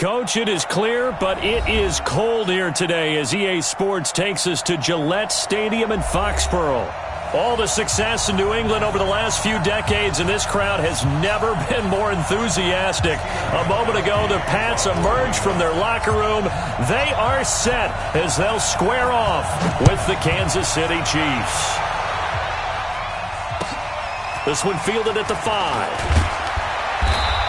Coach, it is clear, but it is cold here today as EA Sports takes us to Gillette Stadium in Foxborough. All the success in New England over the last few decades, and this crowd has never been more enthusiastic. A moment ago, the Pats emerged from their locker room. They are set as they'll square off with the Kansas City Chiefs. This one fielded at the 5.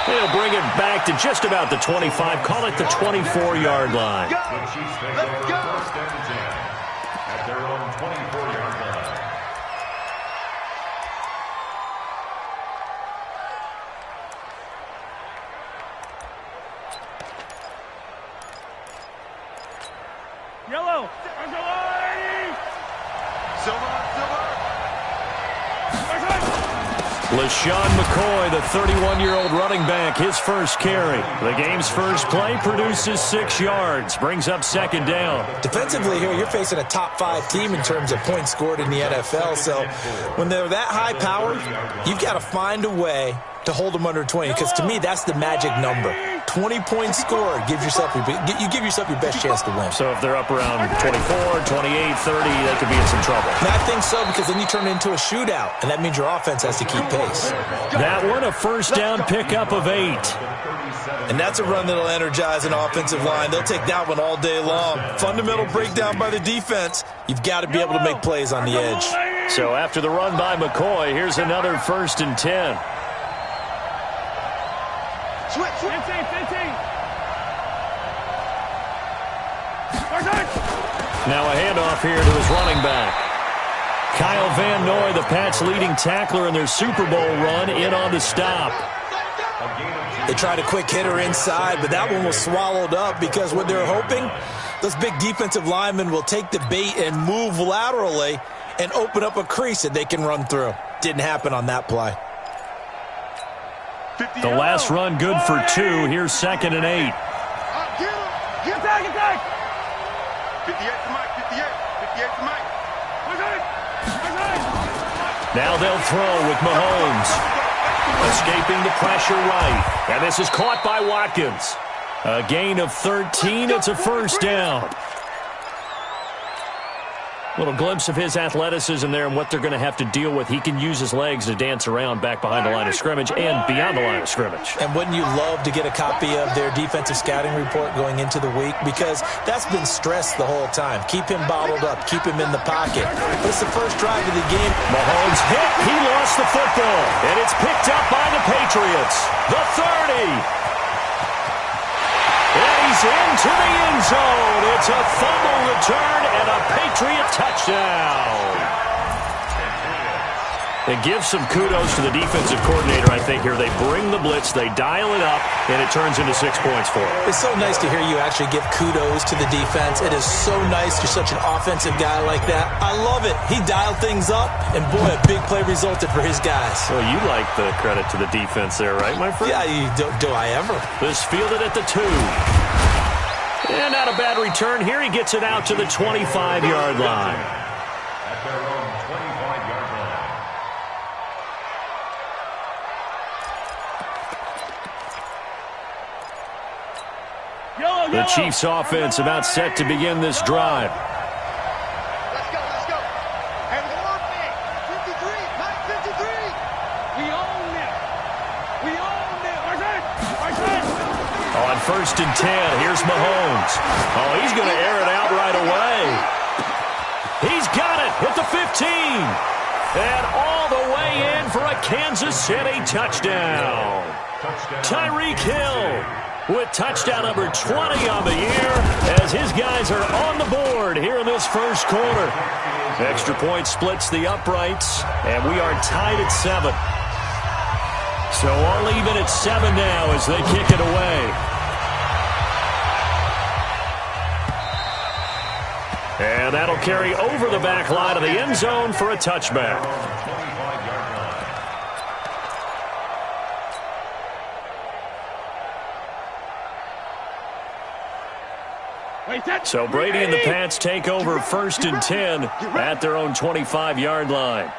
They'll bring it back to just about the 25. Call it the 24-yard line. The Chiefs take over first and 10 at their own 24-yard line. Yellow. Silver. LaShawn McCoy, the 31-year-old running back, his first carry. The game's first play produces 6 yards, brings up second down. Defensively here, you're facing a top 5 team in terms of points scored in the NFL. So when they're that high powered, you've got to find a way to hold them under 20, because to me, that's the magic number. 20 points scored, you give yourself your best chance to win. So if they're up around 24, 28, 30, they could be in some trouble. And I think so, because then you turn it into a shootout, and that means your offense has to keep pace. That one, a first down pickup of 8. And that's a run that'll energize an offensive line. They'll take that one all day long. Fundamental breakdown by the defense. You've got to be able to make plays on the edge. So after the run by McCoy, here's another first and 10. Switch. 15. Now a handoff here to his running back. Kyle Van Noy, the Pats' leading tackler in their Super Bowl run, in on the stop. They tried a quick hitter inside, but that one was swallowed up because what they're hoping, those big defensive linemen will take the bait and move laterally and open up a crease that they can run through. Didn't happen on that play. The last run good for 2. Here's second and 8. Get back. 58 to Mike. Now they'll throw with Mahomes. Escaping the pressure right. And this is caught by Watkins. A gain of 13. It's a first down. Little glimpse of his athleticism there and what they're going to have to deal with. He can use his legs to dance around back behind the line of scrimmage and beyond the line of scrimmage. And wouldn't you love to get a copy of their defensive scouting report going into the week? Because that's been stressed the whole time. Keep him bottled up. Keep him in the pocket. But it's the first drive of the game. Mahomes hit. He lost the football. And it's picked up by the Patriots. The 30. And he's into the end zone. It's a fumble return and a Patriot touchdown. It gives some kudos to the defensive coordinator, I think, here. They bring the blitz, they dial it up, and it turns into 6 points for them. It's so nice to hear you actually give kudos to the defense. It is so nice. You're such an offensive guy like that. I love it. He dialed things up, and boy, a big play resulted for his guys. Well, you like the credit to the defense there, right, my friend? Yeah, do I ever? This fielded at the 2. And not a bad return here. He gets it out to the 25-yard line. At their own 25-yard line. The Chiefs offense about set to begin this drive. Let's go. And the more thing. 53. We own it. On first and 10, here's Mahomes. Oh, he's going to air it out right away. He's got it at the 15. And all the way in for a Kansas City touchdown. Tyreek Hill with touchdown number 20 on the year as his guys are on the board here in this first quarter. Extra point splits the uprights, and we are tied at 7. So all even at 7 now as they kick it away. And that'll carry over the back line of the end zone for a touchback. So Brady and the Pats take over first and 10 at their own 25-yard line.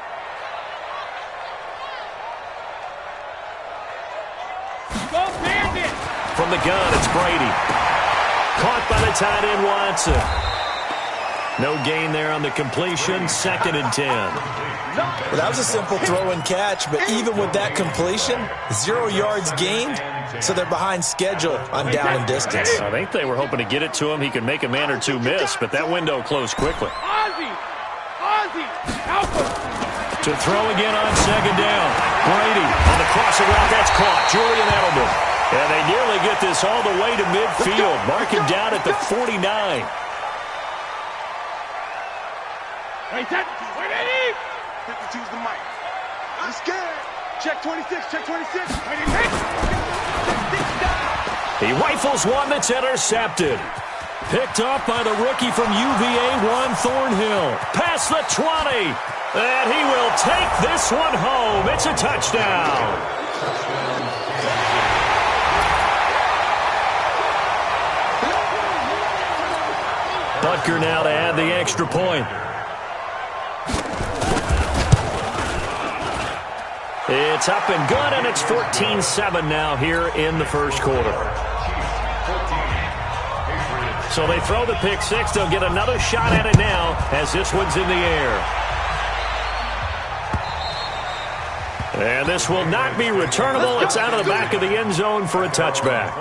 from the gun. It's Brady. Caught by the tight end, Watson. No gain there on the completion. 2nd and 10. Well, that was a simple throw and catch, but even with that completion, 0 yards gained, so they're behind schedule on down and distance. I think they were hoping to get it to him. He could make a man or two miss, but that window closed quickly. Ozzie, help him. To throw again on 2nd down. Brady on the crossing route. That's caught. Julian Edelman. And they nearly get this all the way to midfield. Mark him down at the 49. Wait, that. Wait, Eddie. 52's the mic. I'm scared. Check 26, check 26. He rifles one that's intercepted. Picked off by the rookie from UVA, Juan Thornhill. Past the 20. And he will take this one home. It's a touchdown. Butker now to add the extra point. It's up and good, and it's 14-7 now here in the first quarter. So they throw the pick six. They'll get another shot at it now as this one's in the air. And this will not be returnable. It's out of the back of the end zone for a touchback.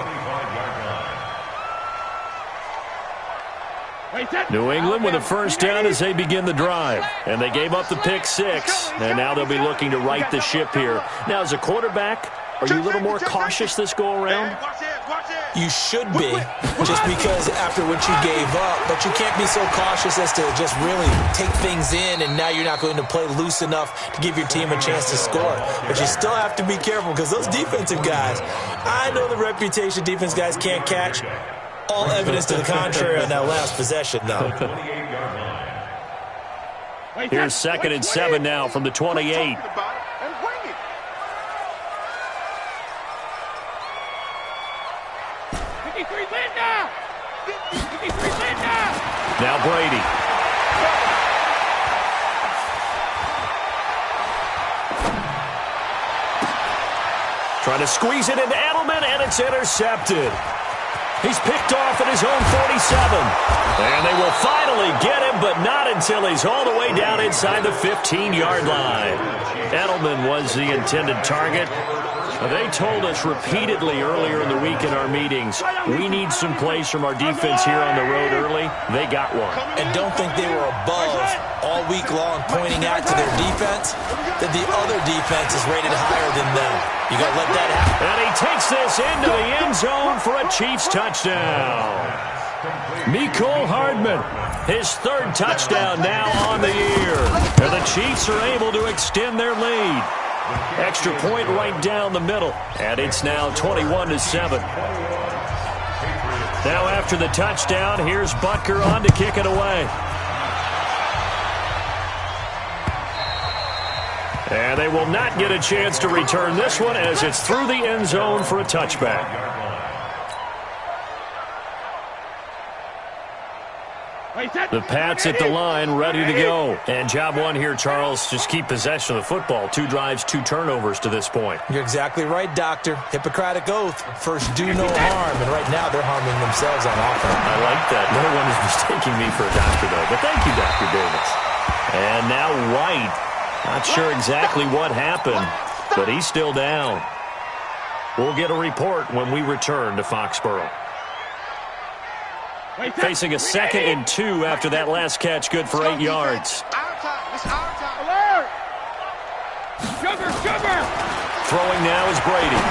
New England with a first down as they begin the drive. And they gave up the pick six. And now they'll be looking to right the ship here. Now, as a quarterback, are you a little more cautious this go-around? You should be, just because after what you gave up. But you can't be so cautious as to just really take things in, and now you're not going to play loose enough to give your team a chance to score. But you still have to be careful because those defensive guys, I know the reputation defense guys can't catch. All evidence to the contrary on that last possession, though. Here's 2nd and 7 now from the 28. Now Brady. Trying to squeeze it into Edelman, and it's intercepted. He's picked off at his own 47. And they will finally get him, but not until he's all the way down inside the 15-yard line. Edelman was the intended target. They told us repeatedly earlier in the week in our meetings, we need some plays from our defense here on the road early. They got one. And don't think they were above all week long pointing out to their defense that the other defense is rated higher than them. You got to let that happen. And he takes this into the end zone for a Chiefs touchdown. Mecole Hardman, his 3rd touchdown now on the year. And the Chiefs are able to extend their lead. Extra point right down the middle. And it's now 21-7. Now after the touchdown, here's Butker on to kick it away. And they will not get a chance to return this one as it's through the end zone for a touchback. The Pats at the line, ready to go. And job one here, Charles, just keep possession of the football. 2 drives, 2 turnovers to this point. You're exactly right, Doctor. Hippocratic oath. First, do no harm. And right now, they're harming themselves on offense. I like that. No one is mistaking me for a doctor, though. But thank you, Dr. Davis. And now White. Not sure exactly what happened, but he's still down. We'll get a report when we return to Foxborough. Facing a 2nd and 2 after that last catch, good for 8 yards. Alert! Sugar! Throwing now is Brady.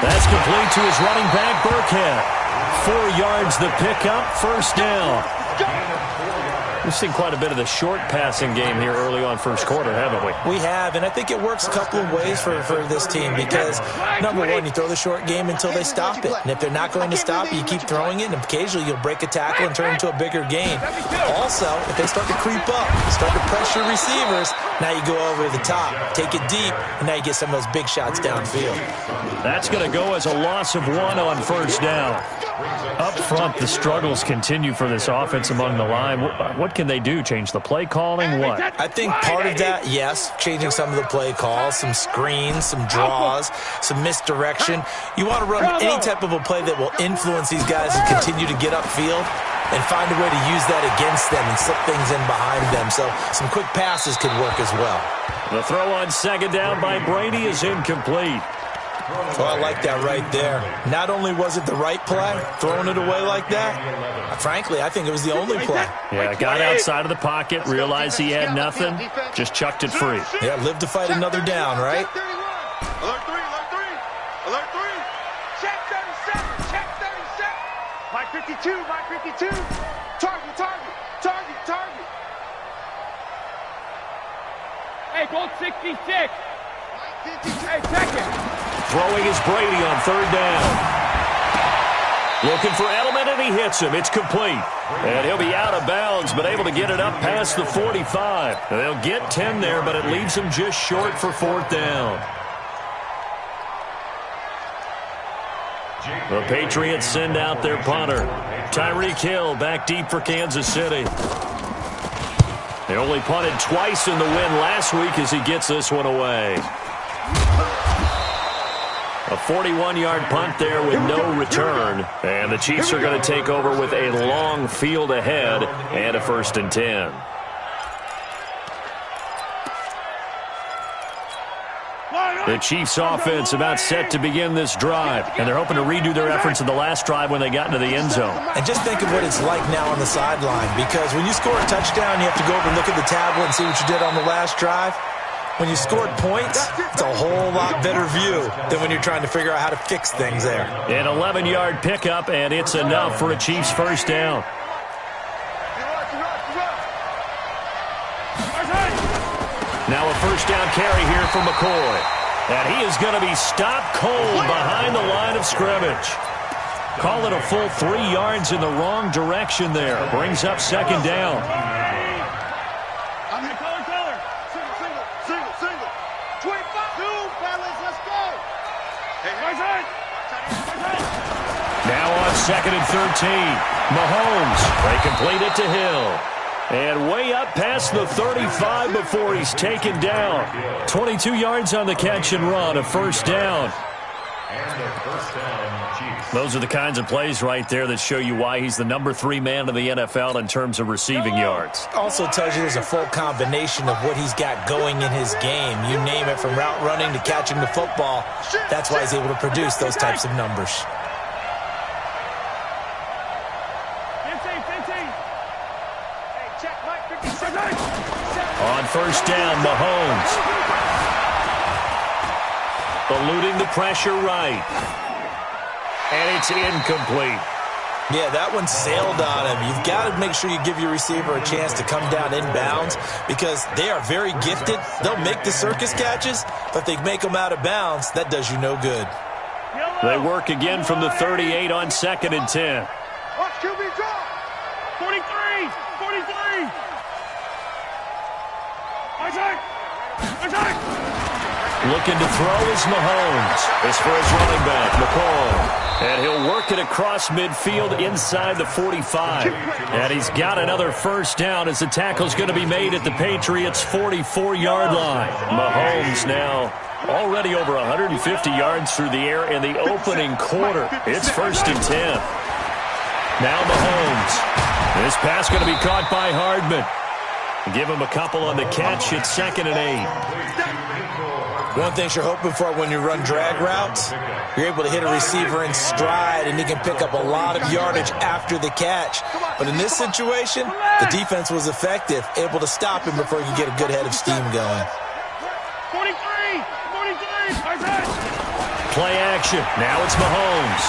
That's complete to his running back, Burkhead. 4 yards the pickup, first down. We've seen quite a bit of the short passing game here early on first quarter, haven't we? We have, and I think it works a couple of ways for this team because, number one, you throw the short game until they stop it. And if they're not going to stop it, you keep throwing it, and occasionally you'll break a tackle and turn it into a bigger gain. Also, if they start to creep up, start to pressure receivers, now you go over the top, take it deep, and now you get some of those big shots downfield. That's going to go as a loss of 1 on first down. Up front, the struggles continue for this offense among the line. What what can they do? Change the play calling? What? I think part of that, yes, changing some of the play calls, some screens, some draws, some misdirection. You want to run any type of a play that will influence these guys to continue to get upfield and find a way to use that against them and slip things in behind them. So some quick passes could work as well. The throw on second down by Brady is incomplete. Oh, I like that right there. Not only was it the right play, throwing it away like that, frankly, I think it was the only play. Yeah, got outside of the pocket, realized he had nothing, just chucked it free. Yeah, live to fight another down, right? Alert 3, alert 3. Alert 3. Check 37, check 37. Mike 52, Mike 52. Target, target, target, target. Hey, Gold 66. Hey, check it. Throwing is Brady on third down. Looking for Edelman, and he hits him. It's complete. And he'll be out of bounds, but able to get it up past the 45. They'll get 10 there, but it leaves him just short for fourth down. The Patriots send out their punter. Tyreek Hill back deep for Kansas City. They only punted twice in the win last week as he gets this one away. A 41-yard punt there with no return. And the Chiefs are going to take over with a long field ahead and a 1st and 10. The Chiefs offense about set to begin this drive, and they're hoping to redo their efforts in the last drive when they got into the end zone. And just think of what it's like now on the sideline, because when you score a touchdown, you have to go over and look at the tablet and see what you did on the last drive. When you scored points, it's a whole lot better view than when you're trying to figure out how to fix things there. An 11-yard pickup, and it's enough for a Chiefs first down. Now a first down carry here for McCoy. And he is going to be stopped cold behind the line of scrimmage. Call it a full 3 yards in the wrong direction there. Brings up second down. Now on 2nd and 13. Mahomes. They complete it to Hill. And way up past the 35 before he's taken down. 22 yards on the catch and run, a first down. Those are the kinds of plays right there that show you why he's the number 3 man in the NFL in terms of receiving yards. Also tells you there's a full combination of what he's got going in his game. You name it, from route running to catching the football. That's why he's able to produce those types of numbers. On first down, Mahomes. Eluding the pressure right. And it's incomplete. Yeah, that one sailed on him. You've got to make sure you give your receiver a chance to come down inbounds, because they are very gifted. They'll make the circus catches, but they make them out of bounds. That does you no good. They work again from the 38 on 2nd and 10. Watch QB drop. 43. 43. Looking to throw is Mahomes. It's for his running back, McCoy. And he'll work it across midfield inside the 45. And he's got another first down as the tackle's going to be made at the Patriots' 44-yard line. Mahomes now already over 150 yards through the air in the opening quarter. It's 1st and 10. Now Mahomes. This pass going to be caught by Hardman. Give him a couple on the catch at 2nd and 8. One thing you're hoping for when you run drag routes, you're able to hit a receiver in stride, and he can pick up a lot of yardage after the catch. But in this situation, the defense was effective, able to stop him before he could get a good head of steam going. 43. 43. Play action. Now it's Mahomes.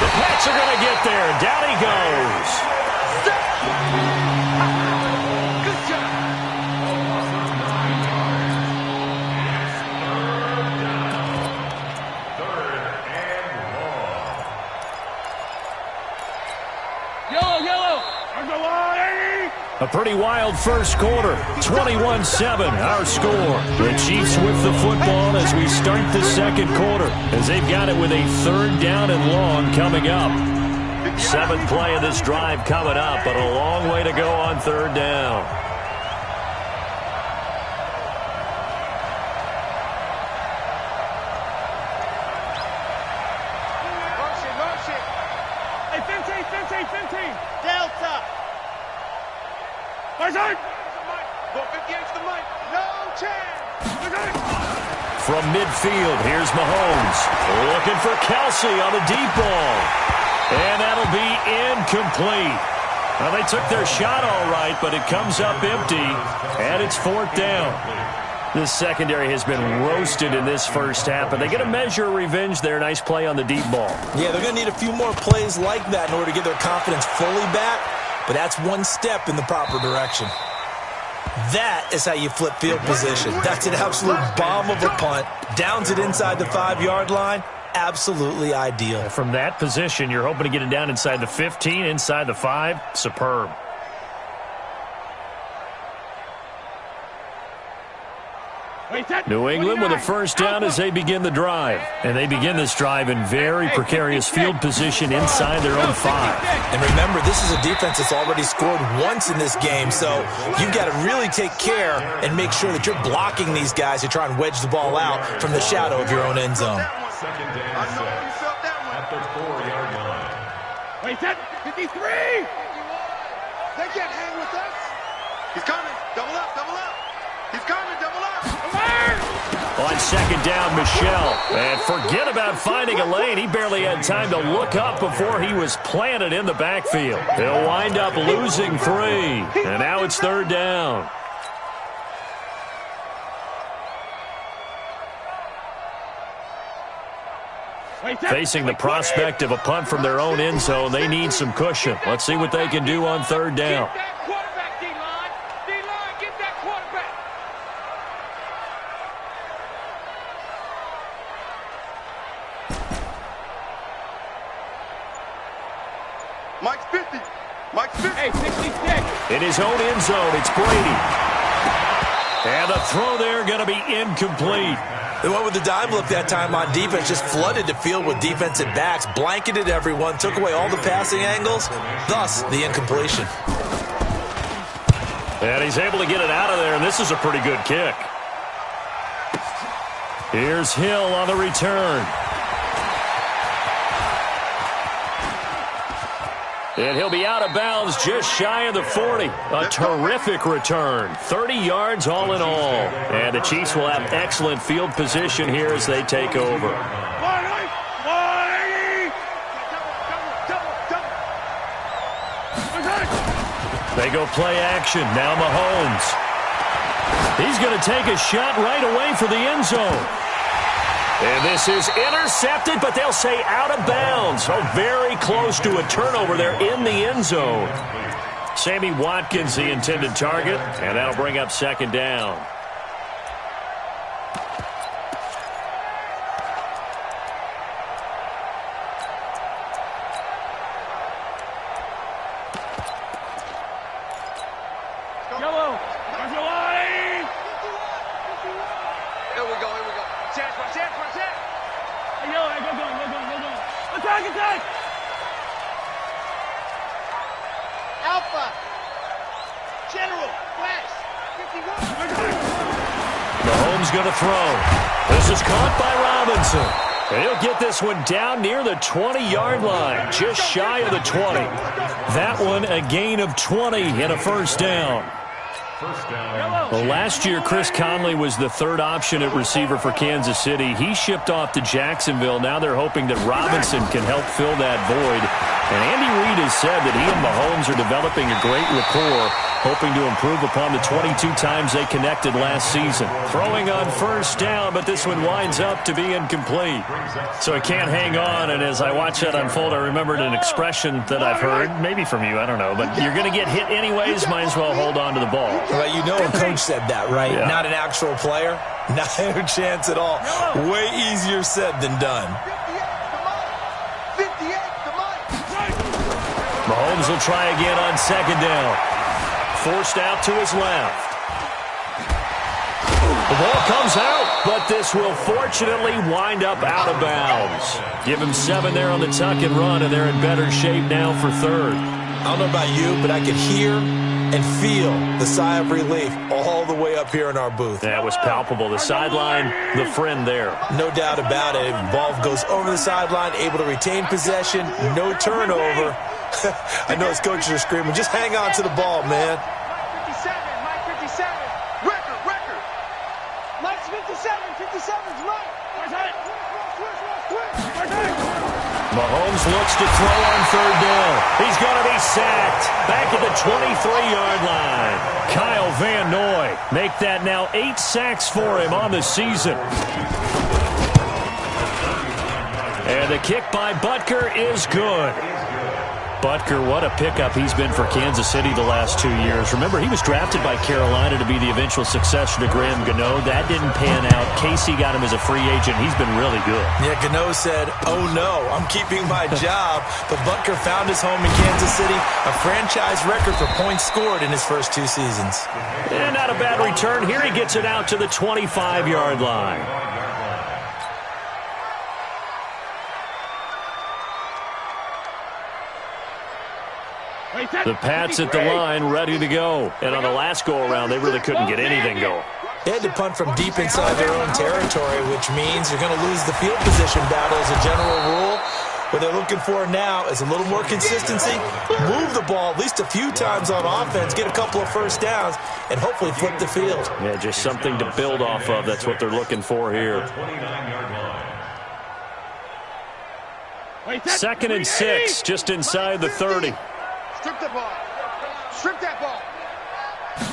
The Pats are going to get there. Down he goes. A pretty wild first quarter. 21-7, our score. The Chiefs with the football as we start the second quarter, as they've got it with a 3rd down and long coming up. Seventh play of this drive coming up, but a long way to go on third down. Motion. Hey, 15. Delta. Go 58 to the mic. No chance. From midfield, here's Mahomes. Looking for Kelsey on the deep ball. And that'll be incomplete. Well, they took their shot all right, but it comes up empty, and it's fourth down. This secondary has been roasted in this first half, but they get a measure of revenge there. Nice play on the deep ball. Yeah, they're going to need a few more plays like that in order to get their confidence fully back, but that's one step in the proper direction. That is how you flip field position. That's an absolute bomb of a punt. Downs it inside the 5-yard line. Absolutely ideal. From that position, you're hoping to get it down inside the 15, inside the 5. Superb. New England with a first down as they begin the drive. And they begin this drive in very precarious field position inside their own 5. And remember, this is a defense that's already scored once in this game, so you've got to really take care and make sure that you're blocking these guys who try and wedge the ball out from the shadow of your own end zone. Second down, 7 at the 4-yard line. Wait, that 53! They can't hang with us. He's coming. Double up. He's coming. Double up. On second down, Michel. And forget about finding a lane. He barely had time to look up before he was planted in the backfield. He'll wind up losing 3. And now it's third down. Facing the prospect of a punt from their own end zone, they need some cushion. Let's see what they can do on third down. Get that quarterback, D-line. D-line, get that quarterback. Mike's 50. Hey, 66. In his own end zone, it's Brady. And the throw there going to be incomplete. They went with the dime look that time on defense, just flooded the field with defensive backs, blanketed everyone, took away all the passing angles, thus the incompletion. And he's able to get it out of there, and this is a pretty good kick. Here's Hill on the return. And he'll be out of bounds just shy of the 40. A terrific return. 30 yards all in all. And the Chiefs will have excellent field position here as they take over. They go play action. Now Mahomes. He's going to take a shot right away for the end zone. And this is intercepted, but they'll say out of bounds. So very close to a turnover there in the end zone. Sammy Watkins, the intended target, and that'll bring up second down. Alpha. General. West. 51. Mahomes going to throw. This is caught by Robinson. And he'll get this one down near the 20-yard line, just shy of the 20. That one a gain of 20 and a first down. Well, last year, Chris Conley was the third option at receiver for Kansas City. He shipped off to Jacksonville. Now they're hoping that Robinson can help fill that void. And Andy Reid has said that he and Mahomes are developing a great rapport, hoping to improve upon the 22 times they connected last season. Throwing on first down, but this one winds up to be incomplete. So it can't hang on, and as I watch that unfold, I remembered an expression that I've heard, maybe from you, I don't know, but you're going to get hit anyways, might as well hold on to the ball. Well, you know a coach said that, right? Yeah. Not an actual player. Not a chance at all. Way easier said than done. 58, come on. Mahomes will try again on second down. Forced out to his left. The ball comes out, but this will fortunately wind up out of bounds. Give him 7 there on the tuck and run, and they're in better shape now for third. I don't know about you, but I could hear and feel the sigh of relief all the way up here in our booth. That was palpable. The sideline, the friend there. No doubt about it. Ball goes over the sideline, able to retain possession, no turnover. I know his coaches are screaming, just hang on to the ball, man. Mike 57, Mike 57. Record. Mike's 57, 57's Mike. Mahomes looks to throw on third down. He's going to be sacked. Back at the 23-yard line. Kyle Van Noy make that now 8 sacks for him on the season. And the kick by Butker is good. Butker, what a pickup he's been for Kansas City the last 2 years. Remember, he was drafted by Carolina to be the eventual successor to Graham Gano. That didn't pan out. Casey got him as a free agent. He's been really good. Yeah, Gano said, oh no, I'm keeping my job. But Butker found his home in Kansas City, a franchise record for points scored in his first 2 seasons. And not a bad return. Here he gets it out to the 25-yard line. The Pats at the line, ready to go. And on the last go-around, they really couldn't get anything going. They had to punt from deep inside their own territory, which means you're going to lose the field position battle as a general rule. What they're looking for now is a little more consistency, move the ball at least a few times on offense, get a couple of first downs, and hopefully flip the field. Yeah, just something to build off of. That's what they're looking for here. 2nd and 6, just inside the 30. Strip the ball. Strip that ball.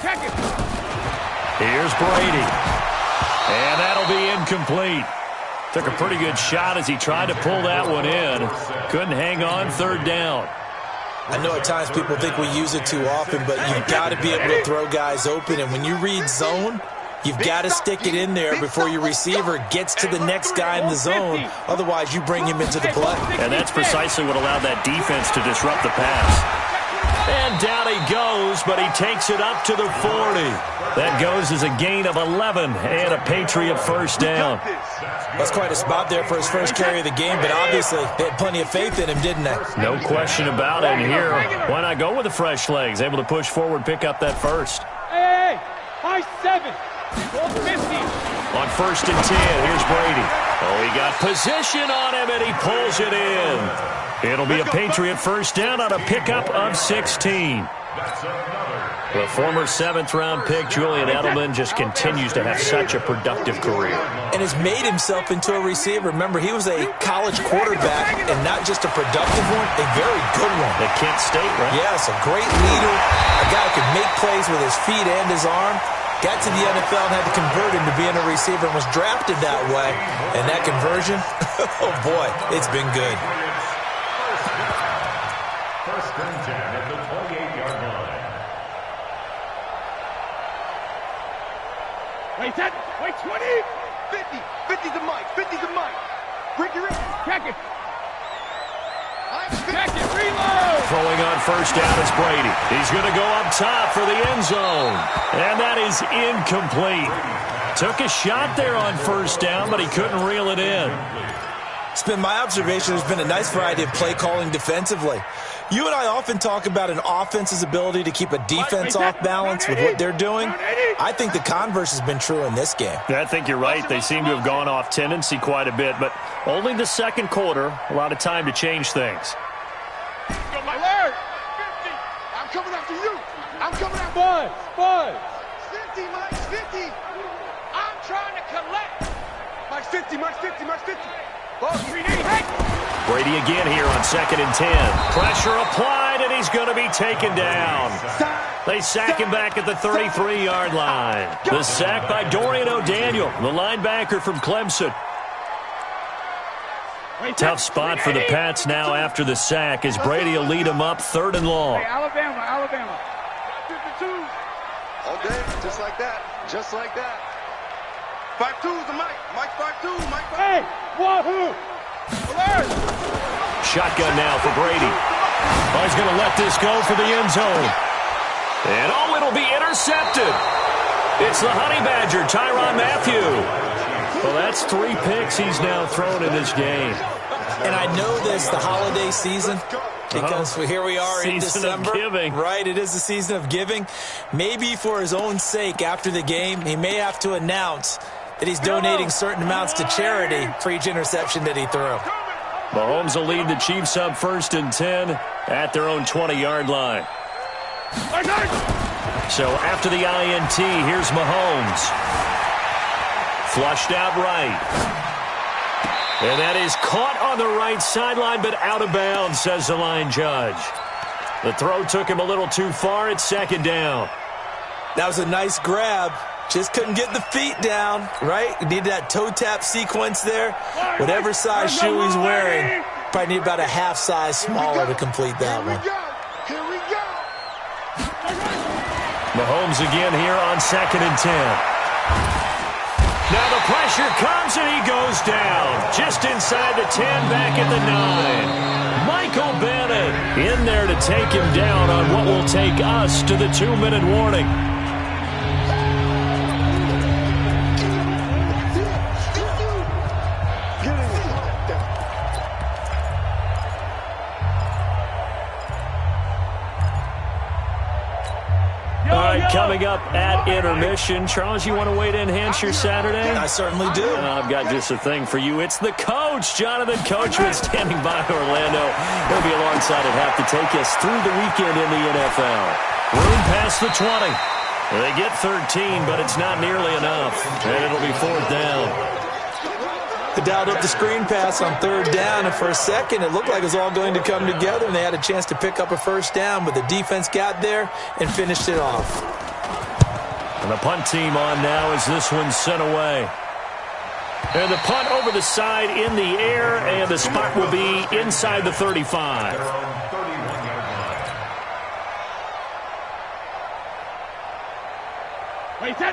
Check it. Here's Brady. And that'll be incomplete. Took a pretty good shot as he tried to pull that one in. Couldn't hang on, third down. I know at times people think we use it too often, but you've got to be able to throw guys open. And when you read zone, you've got to stick it in there before your receiver gets to the next guy in the zone. Otherwise, you bring him into the play. And that's precisely what allowed that defense to disrupt the pass. And down he goes, but he takes it up to the 40. That goes as a gain of 11 and a Patriot first down. That's quite a spot there for his first carry of the game, but obviously they had plenty of faith in him, didn't they? No question about it. And here, why not go with the fresh legs? Able to push forward, pick up that first. Hey, high 7. 50. On 1st and 10, here's Brady. Oh, he got position on him, and he pulls it in. It'll be a Patriot first down on a pickup of 16. The former 7th-round pick, Julian Edelman, just continues to have such a productive career. And has made himself into a receiver. Remember, he was a college quarterback, and not just a productive one, a very good one. At Kent State, right? Yes, a great leader, a guy who could make plays with his feet and his arm. Got to the NFL and had to convert him to being a receiver and was drafted that way. And that conversion, oh boy, it's been good. First and 10 at the 28-yard line. Wait, 10. Wait, 20. 50. 50 to Mike. 50 to Mike. Ricky. Check it. Check it. Reload. Throwing on first down is Brady. He's going to go up top for the end zone. And that is incomplete. Took a shot there on first down, but he couldn't reel it in. It's been my observation there's been a nice variety of play calling defensively. You and I often talk about an offense's ability to keep a defense off balance with what they're doing. I think the converse has been true in this game. I think you're right. They seem to have gone off tendency quite a bit, but only the second quarter, a lot of time to change things. Alert! 50. I'm coming after you. I'm coming after you. Buzz. 50, Mike's 50. I'm trying to collect. Mike's 50, Mike's 50, Mike's 50. Ball, 3 Brady again here on 2nd and 10. Pressure applied, and he's going to be taken down. They sack him back at the 33-yard line. The sack by Dorian O'Daniel, the linebacker from Clemson. Tough spot for the Pats now after the sack as Brady will lead them up 3rd and long. Alabama. 52. All day, just like that. Just like that. 5-2 is the Mike. Mike 5-2. Mike 5-2. Hey, wahoo! Alert! Shotgun now for Brady. Oh, he's going to let this go for the end zone. And it'll be intercepted. It's the Honey Badger, Tyrann Mathieu. Well, that's 3 picks he's now thrown in this game. And I know this, the holiday season, because here we are in December. Season of giving. Right, it is the season of giving. Maybe for his own sake after the game, he may have to announce that he's donating certain amounts to charity for each interception that he threw. Mahomes will lead the Chiefs up 1st and 10 at their own 20-yard line. So after the INT, here's Mahomes. Flushed out right. And that is caught on the right sideline, but out of bounds, says the line judge. The throw took him a little too far. It's 2nd down. That was a nice grab. Just couldn't get the feet down, right? You need that toe tap sequence there. Whatever size shoe he's wearing, probably need about a half size smaller to complete that one. Here we go. Mahomes again here on 2nd and 10. Now the pressure comes and he goes down. Just inside the 10, back at the 9. Michael Bennett in there to take him down on what will take us to the 2-minute warning. Coming up at intermission. Charles, you want to wait to enhance your Saturday? I certainly do. I've got just a thing for you. It's the coach, Jonathan Coachman, standing by Orlando. He'll be alongside at half to take us through the weekend in the NFL. Room past the 20. They get 13, but it's not nearly enough. And it'll be 4th down. They dialed up the screen pass on 3rd down, and for a second it looked like it was all going to come together, and they had a chance to pick up a 1st down, but the defense got there and finished it off. And the punt team on now as this one's sent away. And the punt over the side in the air, and the spot will be inside the 35.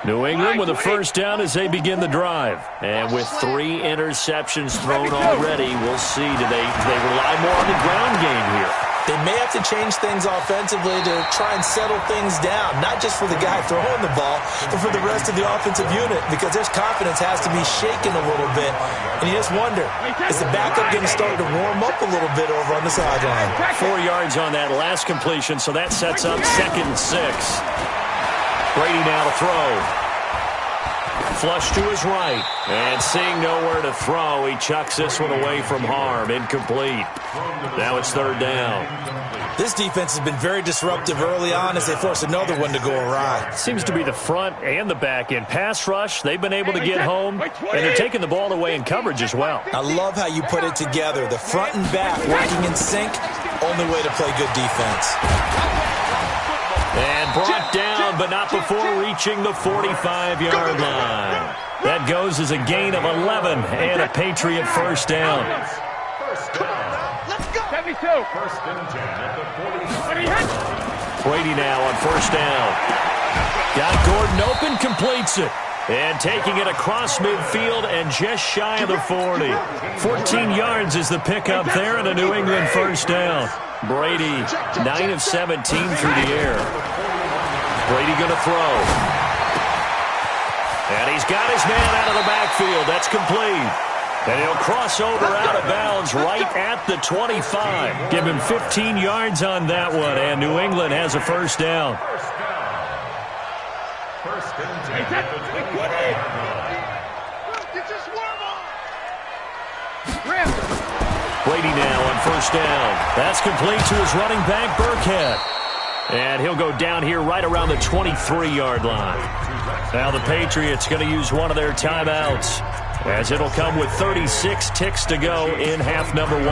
New England with a 1st down as they begin the drive. And with 3 interceptions thrown already, we'll see. Do they rely more on the ground game here? They may have to change things offensively to try and settle things down, not just for the guy throwing the ball, but for the rest of the offensive unit, because their confidence has to be shaken a little bit. And you just wonder, is the backup going to start to warm up a little bit over on the sideline? 4 yards on that last completion, so that sets up 2nd and 6. Brady now to throw. Flush to his right. And seeing nowhere to throw, he chucks this one away from harm. Incomplete. Now it's 3rd down. This defense has been very disruptive early on as they force another one to go awry. Seems to be the front and the back end. Pass rush, they've been able to get home, and they're taking the ball away in coverage as well. I love how you put it together. The front and back working in sync, only way to play good defense. And brought down, but not before reaching the 45-yard line. That goes as a gain of 11 and a Patriot 1st down. Let's go. 72. 1st and 10 at the 40. Brady now on 1st down. Got Gordon open, completes it. And taking it across midfield and just shy of the 40. 14 yards is the pickup there and a New England 1st down. Brady, 9 of 17 through the air. Brady going to throw. And he's got his man out of the backfield. That's complete. And he'll cross over out of bounds right at the 25. Give him 15 yards on that one, and New England has a 1st down. 1st and 10 at the 20-yard line. Get your swarm on. Brady now on 1st down. That's complete to his running back, Burkhead. And he'll go down here right around the 23-yard line. Now the Patriots going to use one of their timeouts, as it'll come with 36 ticks to go in half number 1.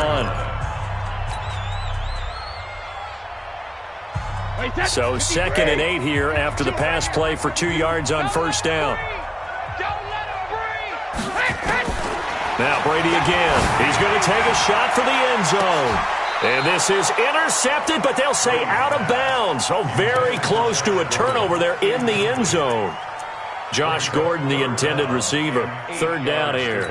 So 2nd and 8 here after the pass play for 2 yards on 1st down. Now Brady again. He's going to take a shot for the end zone. And this is intercepted, but they'll say out of bounds. So very close to a turnover there in the end zone. Josh Gordon, the intended receiver. 3rd down here.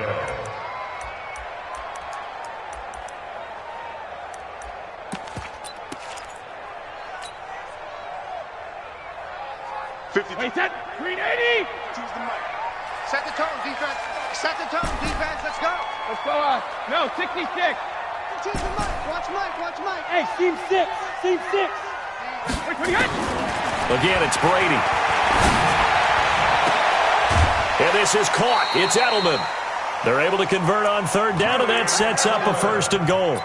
50. Wait, set. 380. Choose the mic. Set the tone, defense. Set the tone, defense. Let's go. Let's go. No, 66. Choose the mic. Watch Mike. Watch Mike. Hey, seam 6. Seam 6. Wait, 28. Again, it's Brady. And this is caught. It's Edelman. They're able to convert on third down, and that sets up a 1st and goal.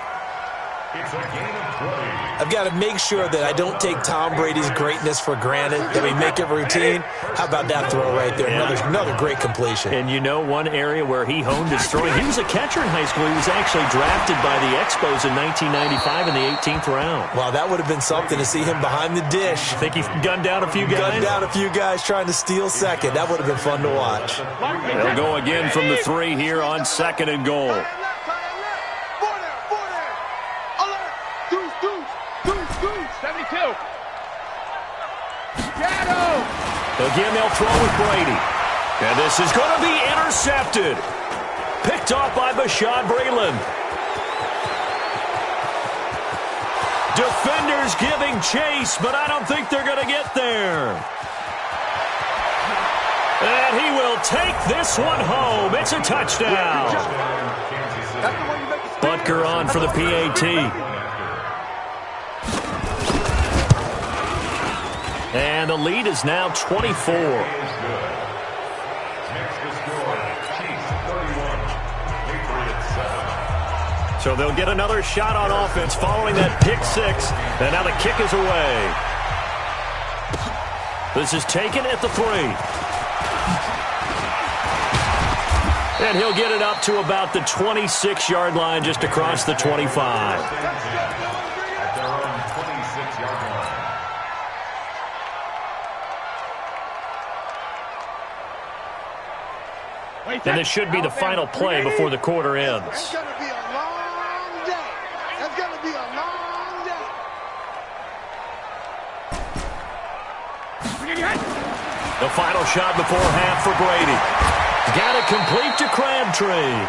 It's a game of play. I've got to make sure that I don't take Tom Brady's greatness for granted, that we make it routine. How about that throw right there? Another great completion. And you know one area where he honed his throwing? He was a catcher in high school. He was actually drafted by the Expos in 1995 in the 18th round. Wow, that would have been something to see him behind the dish. Think he gunned down a few guys? Gunned down a few guys trying to steal second. That would have been fun to watch. They'll go again from the 3 here on 2nd and goal. Again, they'll throw with Brady. And this is going to be intercepted. Picked off by Bashaud Breeland. Defenders giving chase, but I don't think they're going to get there. And he will take this one home. It's a touchdown. Butker on for the PAT. And the lead is now 24. So they'll get another shot on offense following that pick 6. And now the kick is away. This is taken at the 3. And he'll get it up to about the 26-yard line, just across the 25. At their own 26-yard line. And this should be the final play before the quarter ends. It's going to be a long day. It's going to be a long day. The final shot before half for Brady. Got it complete to Crabtree.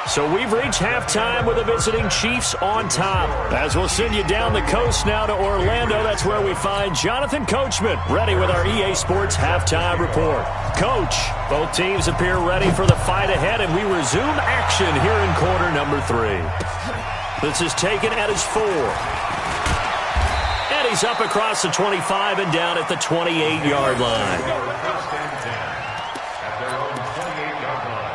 So we've reached halftime with the visiting Chiefs on top. As we'll send you down the coast now to Orlando, that's where we find Jonathan Coachman ready with our EA Sports Halftime Report. Coach, both teams appear ready for the fight ahead, and we resume action here in quarter number 3. This is taken at his 4. And he's up across the 25 and down at the 28-yard line. First and 10 at their own 28-yard line.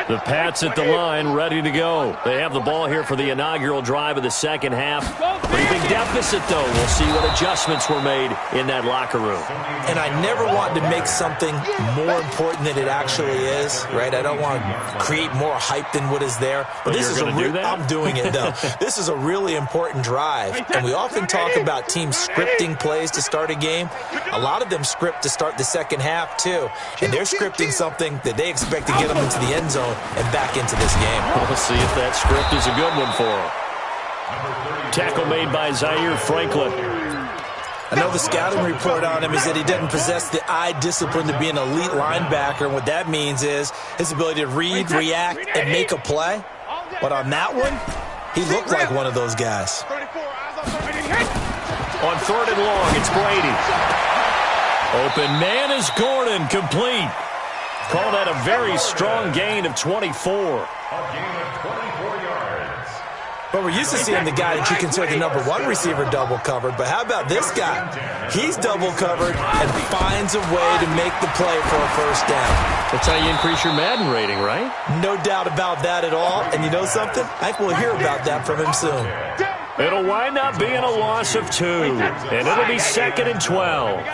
The Pats at the line, ready to go. They have the ball here for the inaugural drive of the second half. Pretty big deficit, though. We'll see what adjustments were made in that locker room. And I never want to make something more important than it actually is, right? I don't want to create more hype than what is there. But this is I'm doing it, though. This is a really important drive. And we often talk about teams scripting plays to start a game. A lot of them script to start the second half, too. And they're scripting something that they expect to get them into the end zone and back into this game. We'll see if that script is a good one for them. Tackle made by Zaire Franklin. I know the scouting report on him is that he doesn't possess the eye discipline to be an elite linebacker. And what that means is his ability to read, react, and make a play. But on that one, he looked like one of those guys. On 3rd and long, it's Brady. Open man is Gordon, complete. Call that a very strong gain of 24. A gain of 24 yards. But we're used to seeing the guy that you consider the number 1 receiver double covered. But how about this guy? He's double covered and finds a way to make the play for a first down. That's how you increase your Madden rating, right? No doubt about that at all. And you know something? I think we'll hear about that from him soon. It'll wind up being a loss of 2. And it'll be 2nd and 12.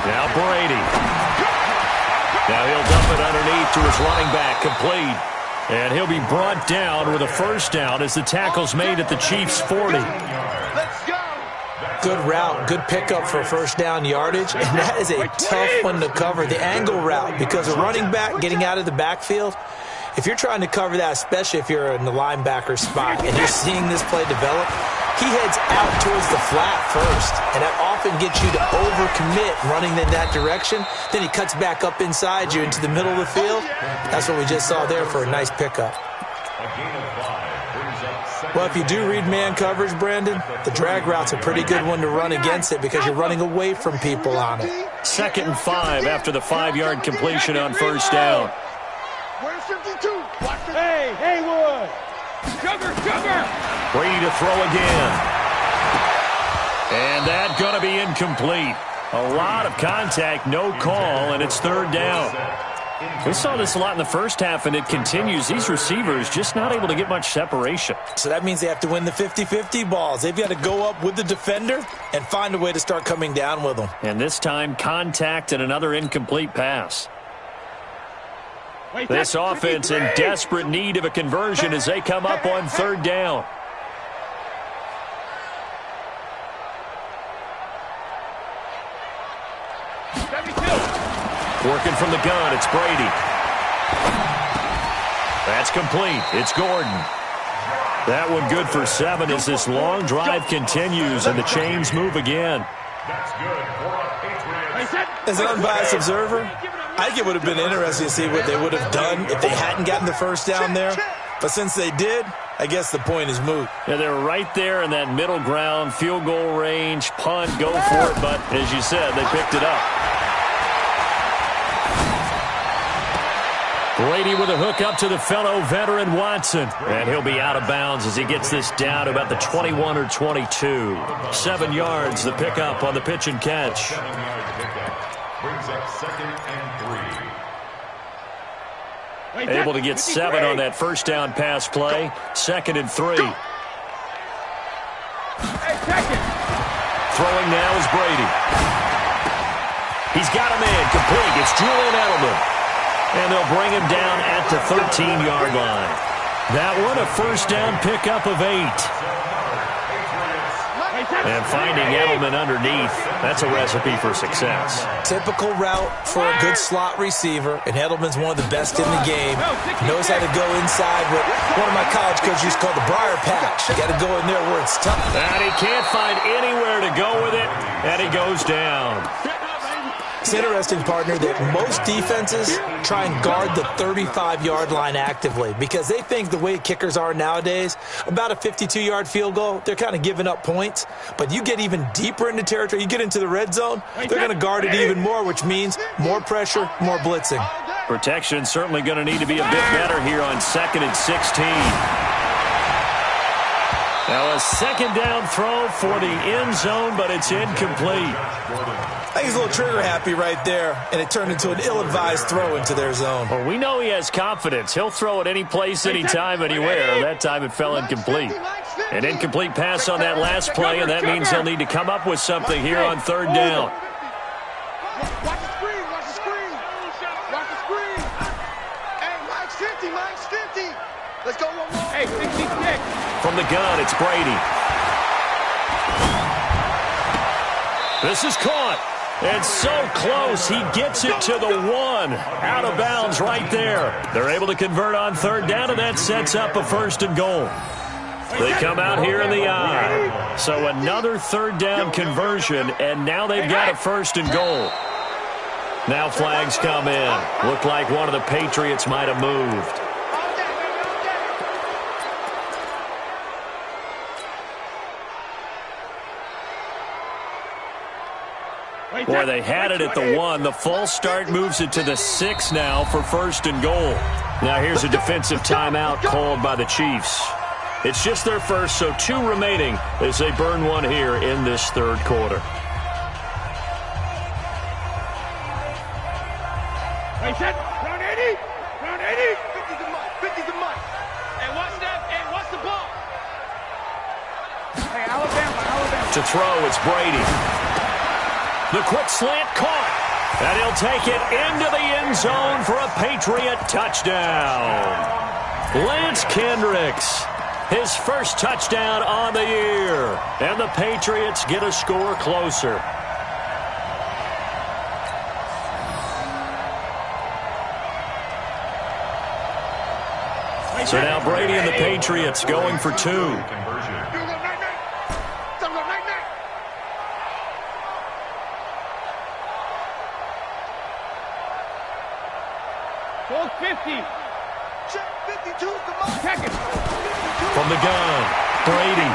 Now Brady. Now he'll dump it underneath to his running back, complete. And he'll be brought down with a first down as the tackle's made at the Chiefs' 40. Good route, good pickup for first down yardage, and that is a tough one to cover, the angle route, because a running back getting out of the backfield, if you're trying to cover that, especially if you're in the linebacker spot and you're seeing this play develop, he heads out towards the flat first, and that often gets you to overcommit running in that direction. Then he cuts back up inside you into the middle of the field. That's what we just saw there for a nice pickup. Well, if you do read man coverage, Brandon, the drag route's a pretty good one to run against it because you're running away from people on it. 2nd and 5 after the 5-yard completion on first down. Where's 52? Hey, Haywood! Sugar! Brady to throw again. And that's going to be incomplete. A lot of contact, no call, and it's 3rd down. We saw this a lot in the first half, and it continues. These receivers just not able to get much separation. So that means they have to win the 50-50 balls. They've got to go up with the defender and find a way to start coming down with them. And this time, contact and another incomplete pass. This offense in desperate need of a conversion as they come up on 3rd down. Working from the gun, it's Brady. That's complete. It's Gordon. That one good for 7 as this long drive continues and the chains move again. As an unbiased observer, I think it would have been interesting to see what they would have done if they hadn't gotten the first down there. But since they did, I guess the point is moot. Yeah, they're right there in that middle ground, field goal range, punt, go for it. But as you said, they picked it up. Brady with a hook up to the fellow veteran Watson. And he'll be out of bounds as he gets this down to about the 21 or 22. 7 yards, the pickup on the pitch and catch. Brings up 2nd and 3. Able to get 7 on that first down pass play. 2nd and 3. Throwing now is Brady. He's got a man complete. It's Julian Edelman. And they'll bring him down at the 13-yard line. That one a first down pickup of 8. And finding Edelman underneath, that's a recipe for success. Typical route for a good slot receiver, and Edelman's one of the best in the game. Knows how to go inside what one of my college coaches used to call the briar patch. You got to go in there where it's tough. And he can't find anywhere to go with it, and he goes down. It's interesting, partner, that most defenses try and guard the 35-yard line actively because they think the way kickers are nowadays, about a 52-yard field goal, they're kind of giving up points. But you get even deeper into territory, you get into the red zone, they're going to guard it even more, which means more pressure, more blitzing. Protection certainly going to need to be a bit better here on 2nd and 16. Now a 2nd down throw for the end zone, but it's incomplete. I think he's a little trigger happy right there, and it turned into an ill-advised throw into their zone. Well, we know he has confidence. He'll throw it any place, anytime, anywhere. That time it fell incomplete. An incomplete pass on that last play, and that means he'll need to come up with something here on 3rd down. Watch the screen, watch the screen. Watch the screen. Hey, Mike's 50, Mike's 50. Let's go one more. Hey, 66. From the gun, it's Brady. This is caught. And so close, he gets it to the 1. Out of bounds right there. They're able to convert on 3rd down, and that sets up a 1st and goal. They come out here in the eye. So another 3rd down conversion, and now they've got a 1st and goal. Now flags come in. Looked like one of the Patriots might have moved. Boy, they had it at the 1. The false start moves it to the 6 now for 1st and goal. Now here's a defensive timeout called by the Chiefs. It's just their first, so 2 remaining as they burn one here in this 3rd quarter. Hey, set. Round 80. Round 80. 50's a month. 50's a month. Hey, watch that. Hey, watch the ball. Hey, Alabama. To throw, it's Brady. The quick slant caught. And he'll take it into the end zone for a Patriot touchdown. Lance Kendricks, his first touchdown on the year. And the Patriots get a score closer. So now Brady and the Patriots going for 2. Goal 50. Check 52 is the most. Check it. From the gun, Brady.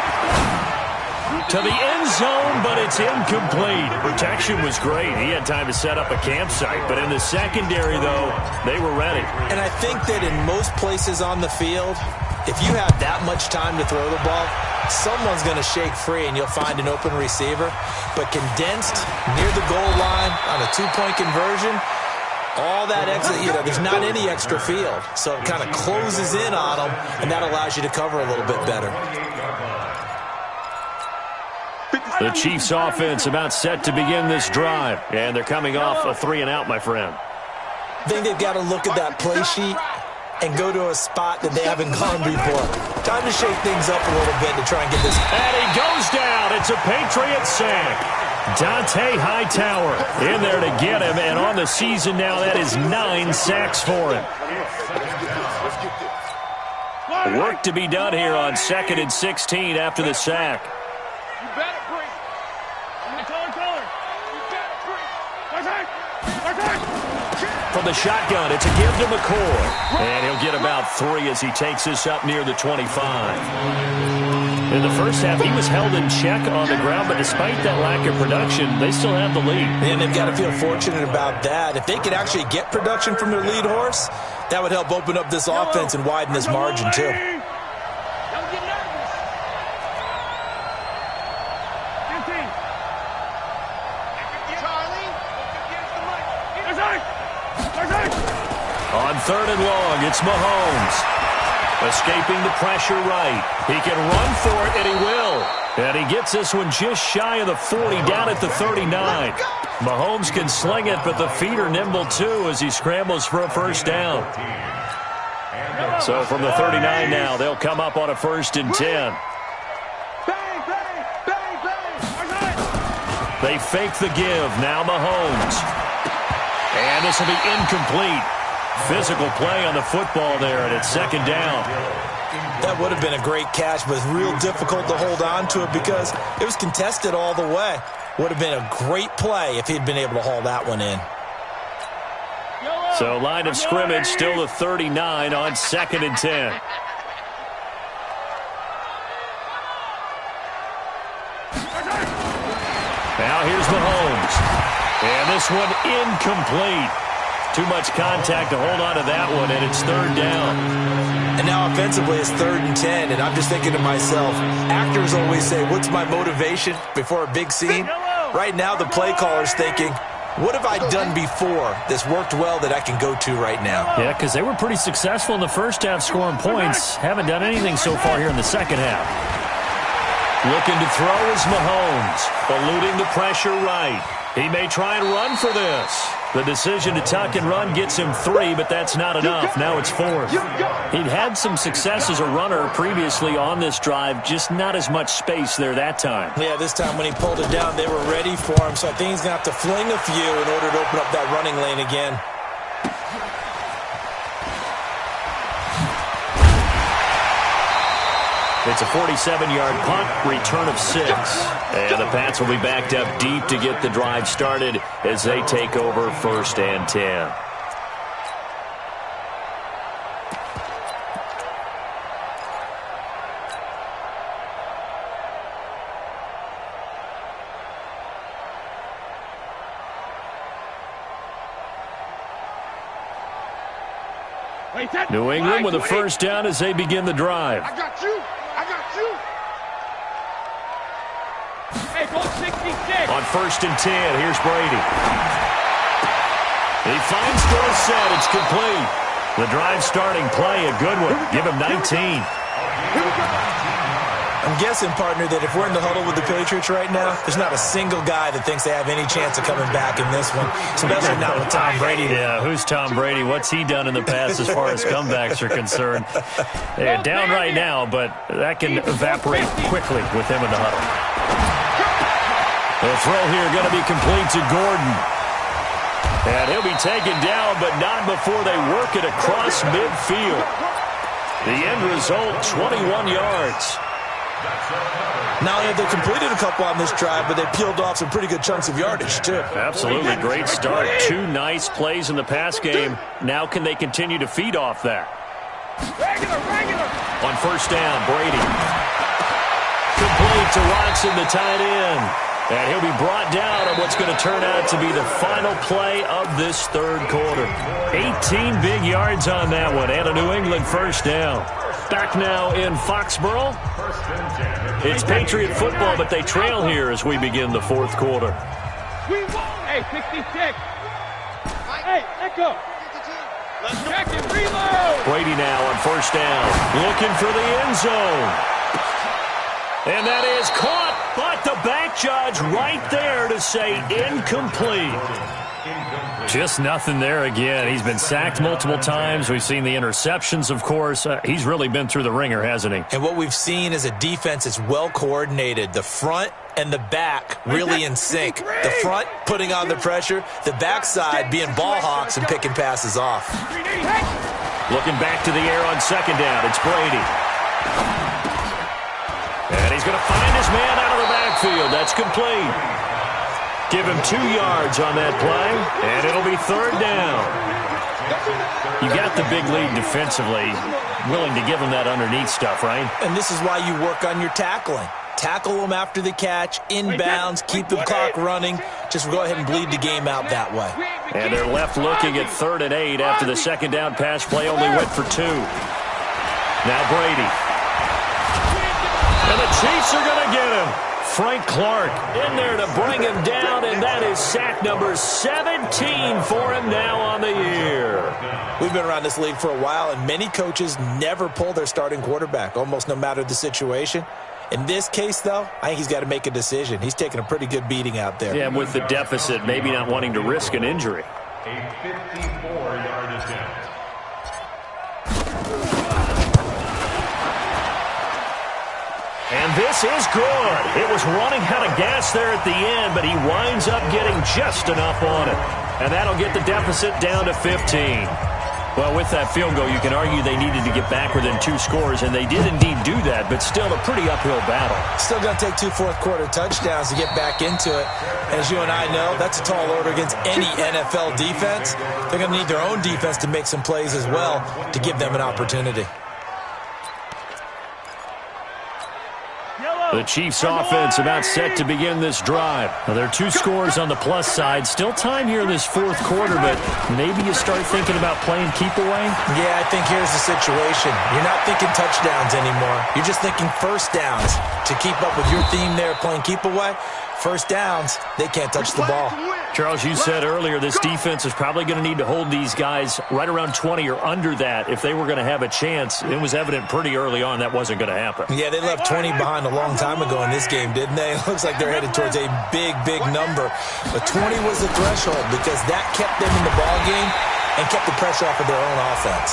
To the end zone, but it's incomplete. Protection was great. He had time to set up a campsite. But in the secondary, though, they were ready. And I think that in most places on the field, if you have that much time to throw the ball, someone's going to shake free and you'll find an open receiver. But condensed near the goal line on a two-point conversion, all that extra, there's not any extra field. So it kind of closes in on them, and that allows you to cover a little bit better. The Chiefs offense about set to begin this drive. And they're coming off a 3-and-out, my friend. I think they've got to look at that play sheet and go to a spot that they haven't gone before. Time to shake things up a little bit to try and get this. And he goes down. It's a Patriots sack. Dante Hightower in there to get him. And on the season now, that is 9 sacks for him. Work to be done here on 2nd and 16 after the sack. You better breathe. I'm going to color. You better breathe. From the shotgun, it's a give to McCoy. And he'll get about 3 as he takes this up near the 25. In the first half, he was held in check on the ground, but despite that lack of production, they still have the lead. And they've got to feel fortunate about that. If they could actually get production from their lead horse, that would help open up this offense and widen this margin, too. On 3rd and long, it's Mahomes. Escaping the pressure right. He can run for it, and he will. And he gets this one just shy of the 40, down at the 39. Mahomes can sling it, but the feet are nimble, too, as he scrambles for a first down. So from the 39 now, they'll come up on a 1st and 10. They fake the give. Now Mahomes. And this will be incomplete. Physical play on the football there, and it's 2nd down. That would have been a great catch, but it's real difficult to hold on to it because it was contested all the way. Would have been a great play if he'd been able to haul that one in. So line of scrimmage, still the 39 on 2nd and 10. Now here's Mahomes. And this one incomplete. Too much contact to hold on to that one, and it's 3rd down. And now offensively it's 3rd and 10, and I'm just thinking to myself, actors always say, what's my motivation before a big scene? Right now the play caller's thinking, what have I done before that's worked well that I can go to right now? Yeah, because they were pretty successful in the first half scoring points. Haven't done anything so far here in the second half. Looking to throw is Mahomes, eluding the pressure right. He may try and run for this. The decision to tuck and run gets him 3, but that's not enough. Now it's 4th. He'd had some success as a runner previously on this drive, just not as much space there that time. Yeah, this time when he pulled it down, they were ready for him, so I think he's going to have to fling a few in order to open up that running lane again. It's a 47-yard punt, return of 6. And the Pats will be backed up deep to get the drive started as they take over 1st and 10. New England with a first down as they begin the drive. I got you. I got you. Hey, go 66. On 1st and 10, here's Brady. He finds Dorsett. It's complete. The drive starting play, a good one. Give him 19. Here we go. I'm guessing, partner, that if we're in the huddle with the Patriots right now, there's not a single guy that thinks they have any chance of coming back in this one, especially not with Tom Brady. Yeah, who's Tom Brady? What's he done in the past as far as comebacks are concerned? They're down right now, but that can evaporate quickly with him in the huddle. The throw here going to be complete to Gordon. And he'll be taken down, but not before they work it across midfield. The end result, 21 yards. Not only have they completed a couple on this drive, but they peeled off some pretty good chunks of yardage, too. Absolutely. Great start. 2 nice plays in the pass game. Now can they continue to feed off that? On first down, Brady. Complete to Watson, the tight end. And he'll be brought down on what's going to turn out to be the final play of this third quarter. 18 big yards on that one, and a New England first down. Back now in Foxborough. It's Patriot football, but they trail here as we begin the fourth quarter. Hey, 66. Hey, let go. Let's check it, reload. Brady now on first down, looking for the end zone. And that is caught, but the back judge right there to say incomplete. Just nothing there again. He's been sacked multiple times. We've seen the interceptions, of course. He's really been through the ringer, hasn't he? And what we've seen is a defense that's well coordinated. The front and the back really in sync. The front putting on the pressure, the backside being ball hawks and picking passes off. Looking back to the air on second down, it's Brady. And he's going to find his man out of the backfield. That's complete. Give him 2 yards on that play, and it'll be third down. You got the big lead defensively, willing to give him that underneath stuff, right? And this is why you work on your tackling. Tackle them after the catch, inbounds, keep the clock running. Just go ahead and bleed the game out that way. And they're left looking at 3rd and 8 after the second down pass play only went for 2. Now Brady. And the Chiefs are going to get him. Frank Clark in there to bring him down, and that is sack number 17 for him now on the year. We've been around this league for a while, and many coaches never pull their starting quarterback, almost no matter the situation. In this case, though, I think he's got to make a decision. He's taking a pretty good beating out there. Yeah, with the deficit, maybe not wanting to risk an injury. A 54-yard attempt. And this is good. It was running out of gas there at the end, but he winds up getting just enough on it. And that'll get the deficit down to 15. Well, with that field goal, you can argue they needed to get back within 2 scores, and they did indeed do that, but still a pretty uphill battle. Still going to take 2 fourth-quarter touchdowns to get back into it. As you and I know, that's a tall order against any NFL defense. They're going to need their own defense to make some plays as well to give them an opportunity. The Chiefs offense about set to begin this drive. Now, there are 2 scores on the plus side. Still time here in this fourth quarter, but maybe you start thinking about playing keep away? Yeah, I think here's the situation. You're not thinking touchdowns anymore. You're just thinking first downs. To keep up with your theme there, playing keep away, first downs, they can't touch the ball. Charles, you said earlier this defense is probably going to need to hold these guys right around 20 or under that if they were going to have a chance. It was evident pretty early on that wasn't going to happen. Yeah, they left 20 behind a long time ago in this game, didn't they? It looks like they're headed towards a big, big number. But 20 was the threshold because that kept them in the ball game and kept the pressure off of their own offense.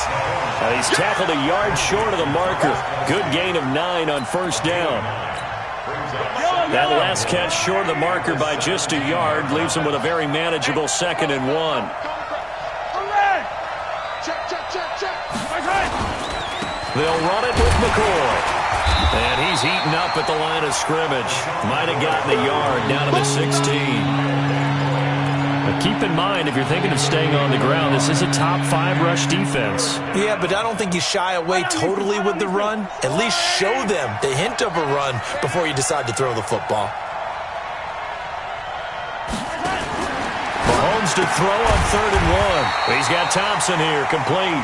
He's tackled a yard short of the marker. Good gain of 9 on first down. That last catch short of the marker by just a yard leaves him with a very manageable 2nd and 1. They'll run it with McCoy. And he's eaten up at the line of scrimmage. Might have gotten a yard down to the 16. But keep in mind, if you're thinking of staying on the ground, this is a top 5 rush defense. Yeah, but I don't think you shy away totally with the run. At least show them the hint of a run before you decide to throw the football. Mahomes to throw on 3rd and 1. He's got Thompson here, complete.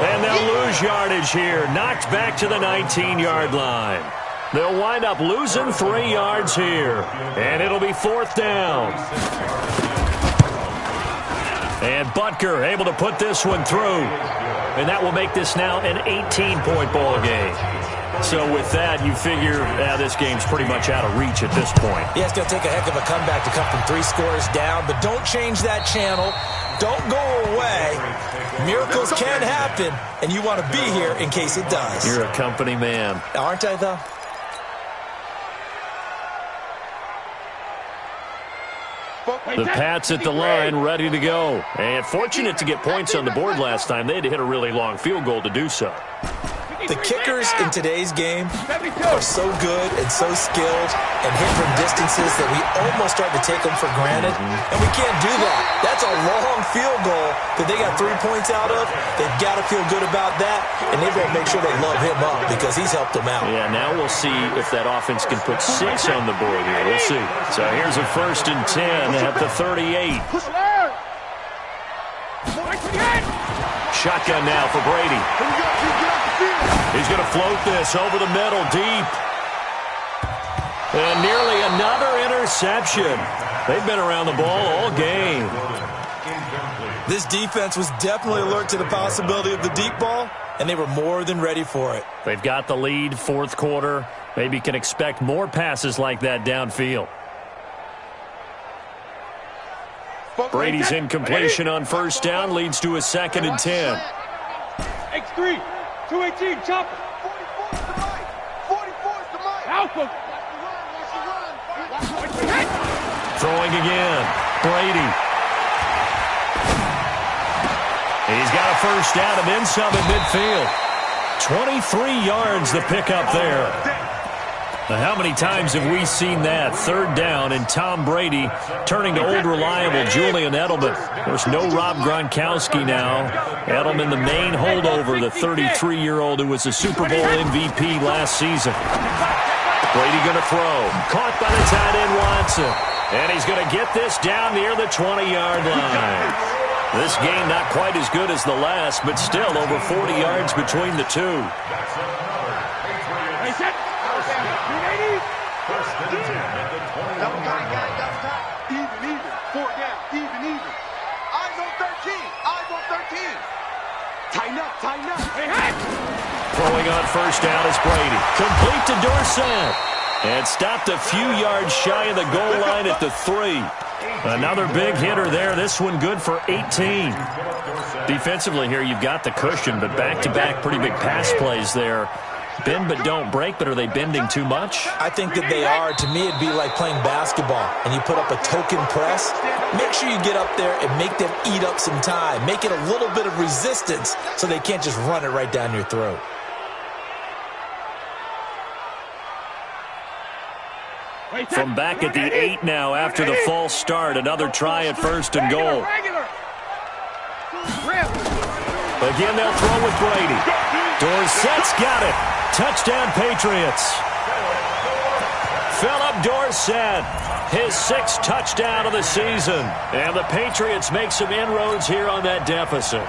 And they'll lose yardage here, knocked back to the 19-yard line. They'll wind up losing 3 yards here, and it'll be 4th down. And Butker able to put this one through. And that will make this now an 18-point ball game. So with that, you figure this game's pretty much out of reach at this point. Yeah, it's going to take a heck of a comeback to come from 3 scores down. But don't change that channel. Don't go away. Miracles can happen, and you want to be here in case it does. You're a company man. Aren't I, though? The Pats at the line, ready to go. And fortunate to get points on the board last time. They had to hit a really long field goal to do so. The kickers in today's game are so good and so skilled and hit from distances that we almost start to take them for granted, and we can't do that. That's a long field goal that they got 3 points out of. They've got to feel good about that, and they've got to make sure they love him up because he's helped them out. Yeah, now we'll see if that offense can put 6 on the board here. We'll see. So here's a 1st and 10 at the 38. Shotgun now for Brady. He's going to float this over the middle deep. And nearly another interception. They've been around the ball all game. This defense was definitely alert to the possibility of the deep ball, and they were more than ready for it. They've got the lead, 4th quarter. Maybe can expect more passes like that downfield. Brady's incompletion on 1st down leads to a 2nd and 10. X3, 218, chopper. 44's the mic. 44's the mic. Alpha. Throwing again. Brady. He's got a 1st down and then some at midfield. 23 yards the pickup there. Now, how many times have we seen that? 3rd down and Tom Brady turning to old reliable Julian Edelman. There's no Rob Gronkowski now. Edelman, the main holdover, the 33-year-old who was a Super Bowl MVP last season. Brady going to throw. Caught by the tight end Watson. And he's going to get this down near the 20-yard line. This game not quite as good as the last, but still over 40 yards between the two. Double time, guys, double time. Even. 4 down, even. Eyes on 13. Eyes on 13. Tighten up. Hey. Throwing on 1st down is Brady. Complete to Dorsett. And stopped a few yards shy of the goal line at the 3. Another big hitter there. This one good for 18. Defensively here, you've got the cushion, but back-to-back pretty big pass plays there. Bend but don't break, but are they bending too much? I think that they are. To me, it'd be like playing basketball, and you put up a token press. Make sure you get up there and make them eat up some time. Make it a little bit of resistance so they can't just run it right down your throat. From back at the 8 now after the false start. Another try at 1st and goal. Again, they'll throw with Brady. Dorsett's got it. Touchdown, Patriots. Philip Dorsett, his 6th touchdown of the season. And the Patriots make some inroads here on that deficit.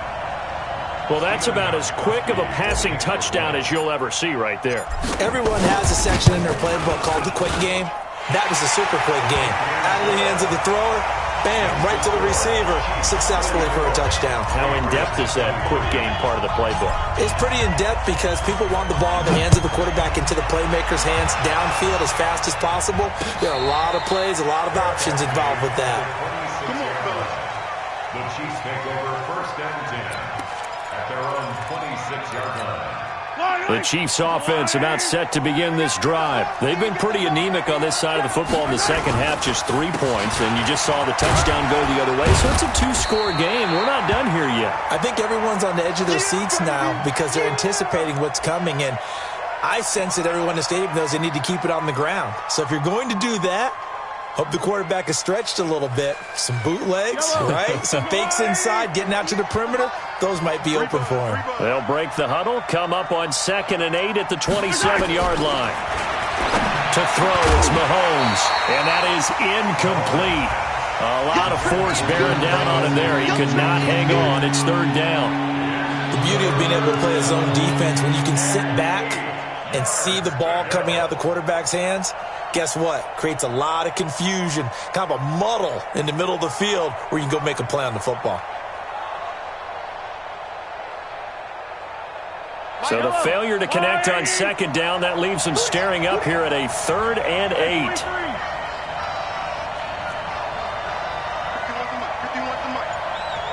Well, that's about as quick of a passing touchdown as you'll ever see right there. Everyone has a section in their playbook called the quick game. That was a super quick game. Out of the hands of the thrower, bam, right to the receiver, successfully for a touchdown. How in-depth is that quick game part of the playbook? It's pretty in-depth because people want the ball in the hands of the quarterback into the playmaker's hands downfield as fast as possible. There are a lot of plays, a lot of options involved with that. Come on, fellas. The Chiefs take over 1st and 10 at their own 26-yard line. The Chiefs offense about set to begin this drive. They've been pretty anemic on this side of the football in the second half, just 3 points, and you just saw the touchdown go the other way. So it's a 2-score game. We're not done here yet. I think everyone's on the edge of their seats now because they're anticipating what's coming, and I sense that everyone in the stadium knows they need to keep it on the ground. So if you're going to do that, hope the quarterback is stretched a little bit. Some bootlegs, right? Some fakes inside, getting out to the perimeter. Those might be open for him. They'll break the huddle, come up on 2nd and 8 at the 27-yard line. To throw, it's Mahomes, and that is incomplete. A lot of force bearing down on him there. He could not hang on. It's 3rd down. The beauty of being able to play a zone defense, when you can sit back and see the ball coming out of the quarterback's hands, guess what? Creates a lot of confusion, kind of a muddle in the middle of the field where you can go make a play on the football. So the failure to connect on 2nd down, that leaves them staring up here at a 3rd and 8.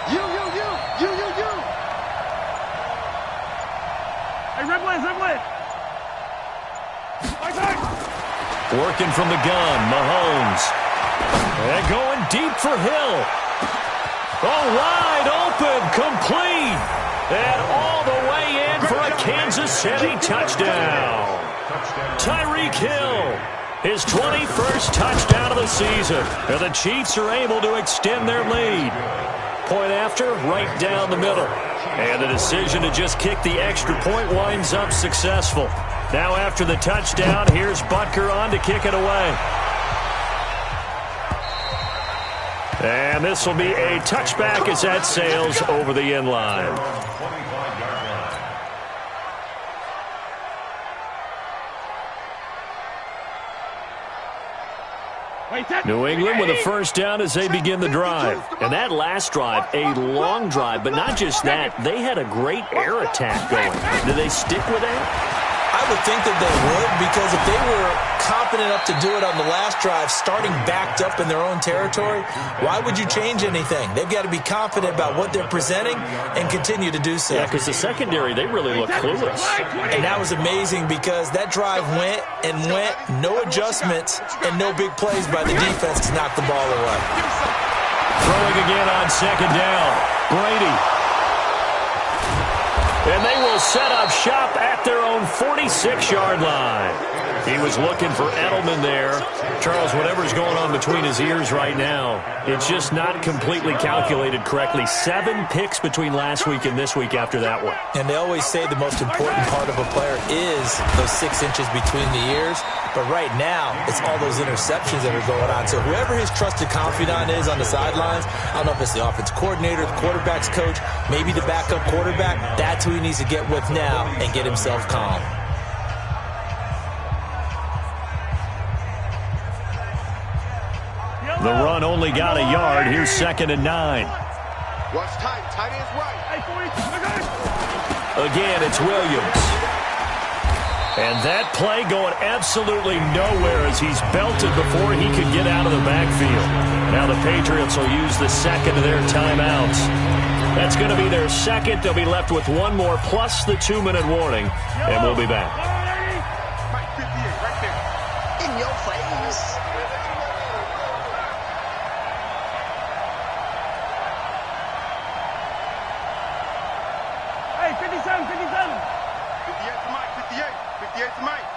You. Hey, red line. Working from the gun, Mahomes. And going deep for Hill. Oh, wide open, complete. And all the way in for a Kansas City touchdown. Tyreek Hill, his 21st touchdown of the season. And the Chiefs are able to extend their lead. Point after, right down the middle. And the decision to just kick the extra point winds up successful. Now after the touchdown, here's Butker on to kick it away. And this will be a touchback as that sails over the end line. New England with a first down as they begin the drive. And that last drive, a long drive, but not just that. They had a great air attack going. Did they stick with that? I would think that they would, because if they were confident enough to do it on the last drive, starting backed up in their own territory, why would you change anything? They've got to be confident about what they're presenting and continue to do so. Yeah, because the secondary, they really look clueless. And that was amazing because that drive went and went, no adjustments and no big plays by the defense to knock the ball away. Throwing again on second down, Brady. And they will set up shop at their own 46-yard line. He was looking for Edelman there. Charles, whatever's going on between his ears right now, it's just not completely calculated correctly. 7 picks between last week and this week after that one. And they always say the most important part of a player is those 6 inches between the ears. But right now, it's all those interceptions that are going on. So whoever his trusted confidant is on the sidelines, I don't know if it's the offense coordinator, the quarterback's coach, maybe the backup quarterback, that's who he needs to get with now and get himself calm. The run only got a yard. Here's 2nd and 9. Watch tight. Tight end's right. Again, it's Williams. And that play going absolutely nowhere as he's belted before he could get out of the backfield. Now the Patriots will use the second of their timeouts. That's going to be their second. They'll be left with one more plus the 2-minute warning. And we'll be back. Mike 58 right there. In your face. Hey, 57, 57. 58 to Mike, 58. 58 to Mike.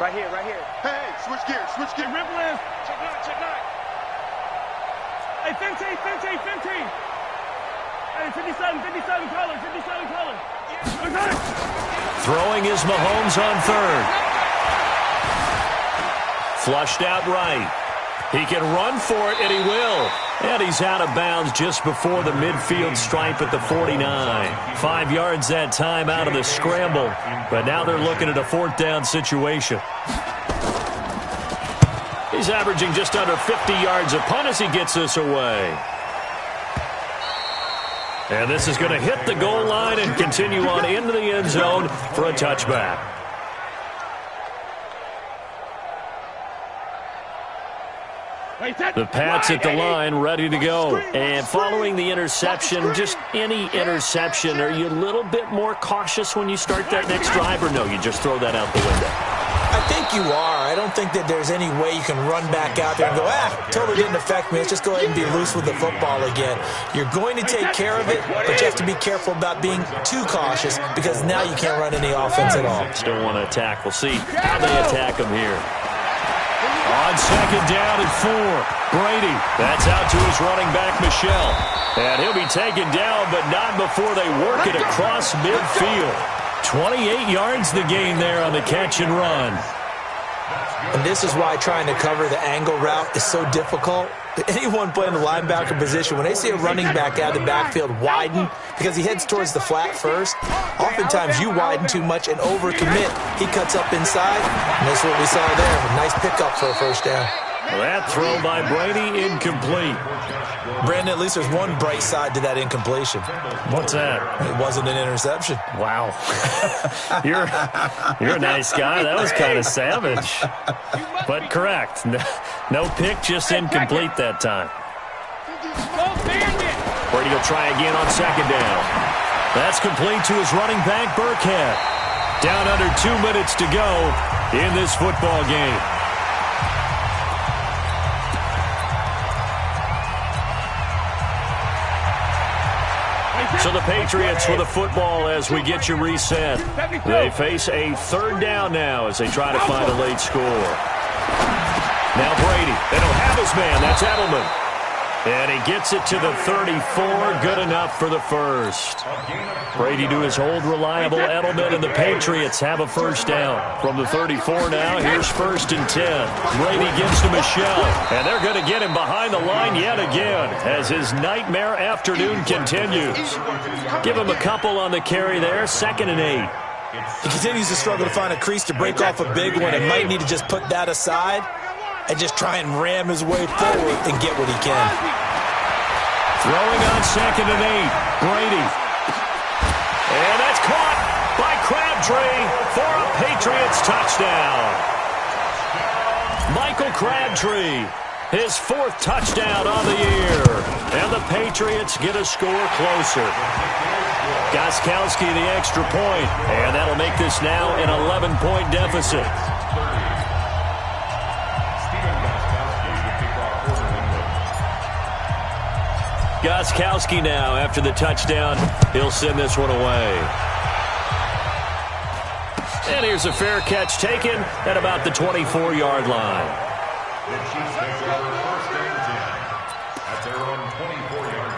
Right here, right here. Hey, switch gears, switch gears. Rip left. Check nine. Hey, 15. Hey, 57 color. Throwing is Mahomes on third. Flushed out right. He can run for it, and he will. And he's out of bounds just before the midfield stripe at the 49. 5 yards that time out of the scramble. But now they're looking at a 4th down situation. He's averaging just under 50 yards a punt as he gets this away. And this is going to hit the goal line and continue on into the end zone for a touchback. The Pats at the line, ready to go. And following the interception, just any interception, are you a little bit more cautious when you start that next drive, or no, you just throw that out the window? I think you are. I don't think that there's any way you can run back out there and go, totally didn't affect me. Let's just go ahead and be loose with the football again. You're going to take care of it, but you have to be careful about being too cautious because now you can't run any offense at all. Still want to attack. We'll see how they attack him here. On second down and 4, Brady. That's out to his running back, Michel. And he'll be taken down, but not before they work it across midfield. 28 yards the gain there on the catch and run. And this is why trying to cover the angle route is so difficult. Anyone playing the linebacker position, when they see a running back out of the backfield widen, because he heads towards the flat first, oftentimes you widen too much and overcommit. He cuts up inside, and that's what we saw there. A nice pickup for a first down. That throw by Brady, incomplete. Brandon, at least there's one bright side to that incompletion. What's that? It wasn't an interception. Wow. You're a nice guy. That was kind of savage. But correct. No pick, just incomplete that time. Brady will try again on second down. That's complete to his running back, Burkhead. Down under 2 minutes to go in this football game. So the Patriots with the football as we get you reset. They face a third down now as they try to find a late score. Now Brady. They don't have his man. That's Edelman. And he gets it to the 34. Good enough for the first. Brady to his old reliable Edelman, and the Patriots have a first down. From the 34 now, here's 1st and 10. Brady gives to Michelle, and they're going to get him behind the line yet again as his nightmare afternoon continues. Give him a couple on the carry there. 2nd and 8. He continues to struggle to find a crease to break off a big one and might need to just put that aside and just try and ram his way forward and get what he can. Throwing on 2nd and 8. Brady. And that's caught by Crabtree for a Patriots touchdown. Michael Crabtree, his 4th touchdown on the year. And the Patriots get a score closer. Gostkowski the extra point, and that'll make this now an 11-point deficit. Gostkowski now, after the touchdown, he'll send this one away. And here's a fair catch taken at about the 24-yard line. The Chiefs take over 1st and 10 at their own 24-yard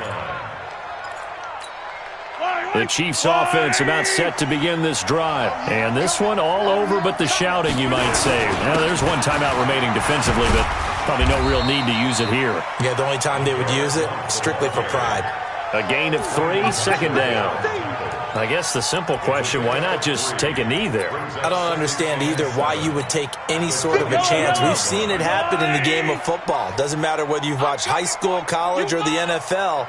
line. The Chiefs offense about set to begin this drive. And this one all over but the shouting, you might say. Now, there's one timeout remaining defensively, but probably no real need to use it here. Yeah, the only time they would use it, strictly for pride. A gain of 3, 2nd down. I guess the simple question, why not just take a knee there? I don't understand either why you would take any sort of a chance. We've seen it happen in the game of football. Doesn't matter whether you've watched high school, college, or the NFL.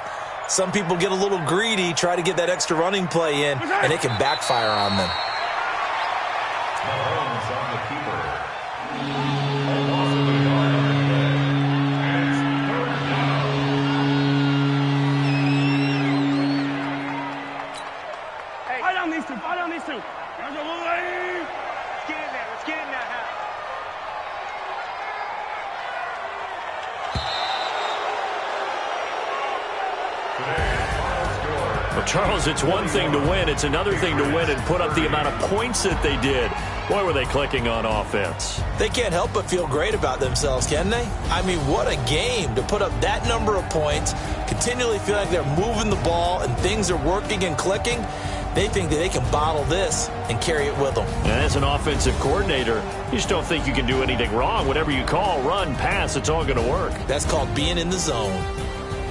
Some people get a little greedy, try to get that extra running play in, and it can backfire on them. Mahomes on the keeper. Fight on these two. Let's get in there. Let's get in there. Well, Charles, it's one thing to win. It's another thing to win and put up the amount of points that they did. Boy, were they clicking on offense. They can't help but feel great about themselves, can they? I mean, what a game to put up that number of points, continually feel like they're moving the ball and things are working and clicking. They think that they can bottle this and carry it with them. And as an offensive coordinator, you just don't think you can do anything wrong. Whatever you call, run, pass, it's all going to work. That's called being in the zone.